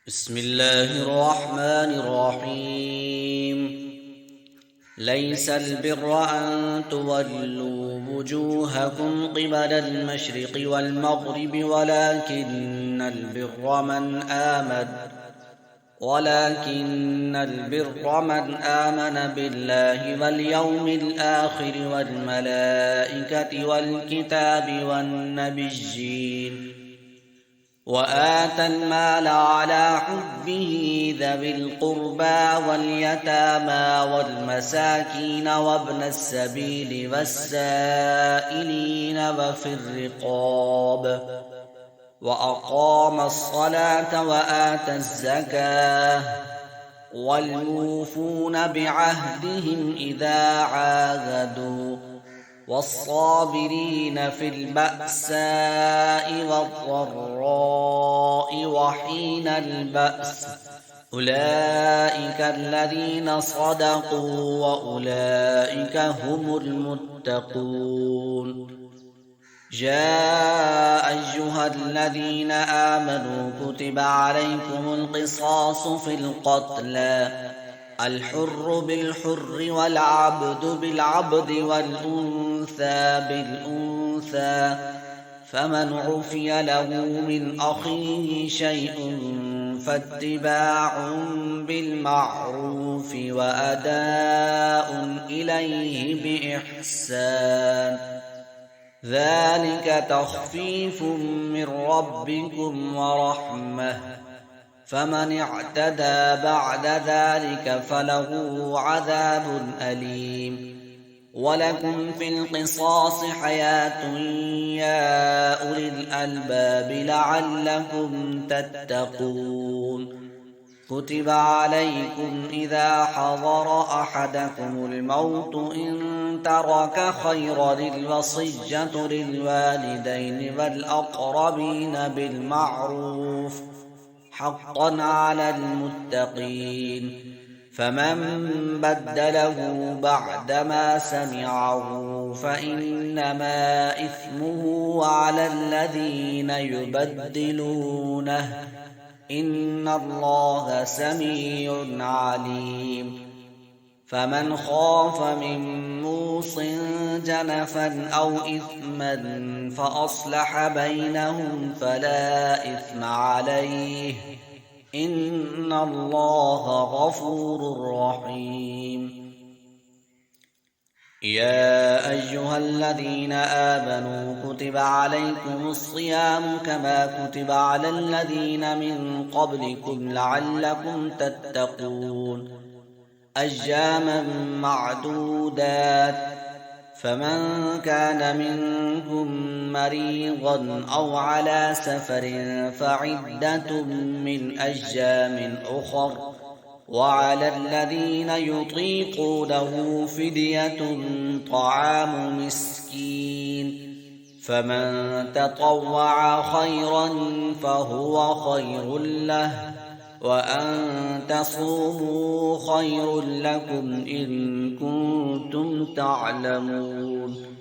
بسم الله الرحمن الرحيم. ليس البر أن تولوا وجوهكم قبل المشرق والمغرب ولكن البر من آمن بالله واليوم الآخر والملائكة والكتاب والنبيين وآتى المال على حبه ذوي القربى واليتامى والمساكين وابن السبيل والسائلين وفي الرقاب وأقام الصلاة وآتى الزكاة والموفون بعهدهم إذا عاهدوا والصابرين في البأساء والضراء وحين البأس أولئك الذين صدقوا وأولئك هم المتقون. يا أيها الذين آمنوا كتب عليكم القصاص في القتلى الحر بالحر والعبد بالعبد والأنثى بالأنثى فمن عفي له من أخيه شيء فاتباع بالمعروف وأداء إليه بإحسان ذلك تخفيف من ربكم ورحمة فمن اعتدى بعد ذلك فله عذاب أليم. ولكم في القصاص حياة يا أولي الألباب لعلكم تتقون. كتب عليكم إذا حضر أحدكم الموت إن ترك خيرا الوصية للوالدين والأقربين بالمعروف حقا على المتقين. فمن بدله بعدما سمعه فإنما إثمه على الذين يبدلونه إن الله سميع عليم. فمن خاف من موص جنفا أو إثما فأصلح بينهم فلا إثم عليه إن الله غفور رحيم. يا أيها الذين آمنوا كتب عليكم الصيام كما كتب على الذين من قبلكم لعلكم تتقون. أياما معدودات فمن كان منكم مريضا أو على سفر فعدة من أيام أخر وعلى الذين يطيقونه فدية طعام مسكين فمن تطوع خيرا فهو خير له وأن تصوموا خير لكم إن كنتم تعلمون.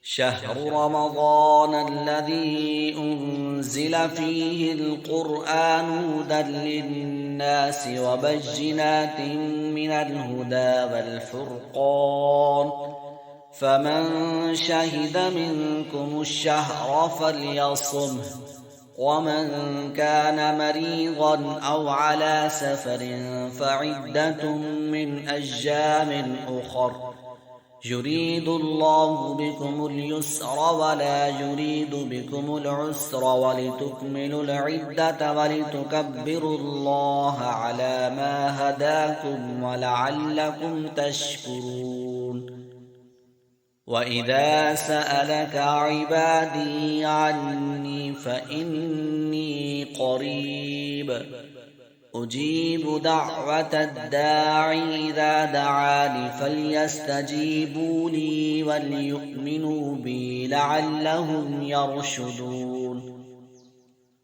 شهر رمضان الذي أنزل فيه القرآن هدى للناس وبينات من الهدى والفرقان فمن شهد منكم الشهر فليصمه ومن كان مريضا أو على سفر فعدة من أيام أخر يريد الله بكم اليسر ولا يريد بكم العسر ولتكملوا العدة ولتكبروا الله على ما هداكم ولعلكم تشكرون. وإذا سألك عبادي عني فإني قريب أجيب دعوة الداعي إذا دعاني فليستجيبوا لي وليؤمنوا بي لعلهم يرشدون.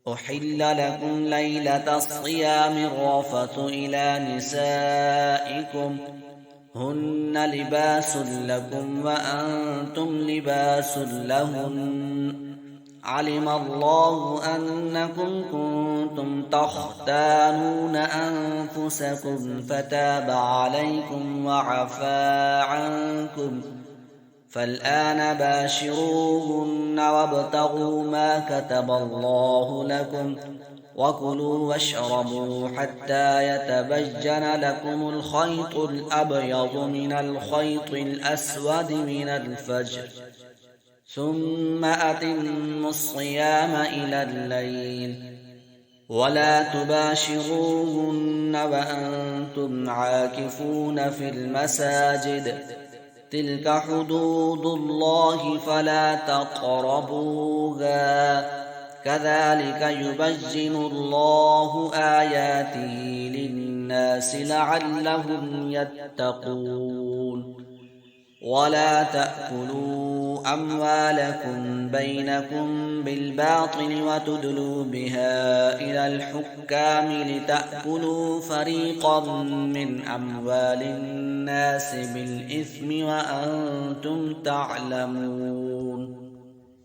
أحل لكم ليلة الصيام الرفث إلى نسائكم هن لباس لكم وأنتم لباس لهن علم الله أنكم كنتم تختانون أنفسكم فتاب عليكم وعفى عنكم، فالآن باشروهن وابتغوا ما كتب الله لكم، وكلوا واشربوا حتى يتبين لكم الخيط الأبيض من الخيط الأسود من الفجر، ثم أتموا الصيام إلى الليل، ولا تباشروهن وأنتم عاكفون في المساجد، تلك حدود الله فلا تقربوها، كذلك يبين الله آياته للناس لعلهم يتقون. ولا تأكلوا أموالكم بينكم بالباطل وتدلوا بها إلى الحكام لتأكلوا فريقا من أموال الناس بالإثم وأنتم تعلمون.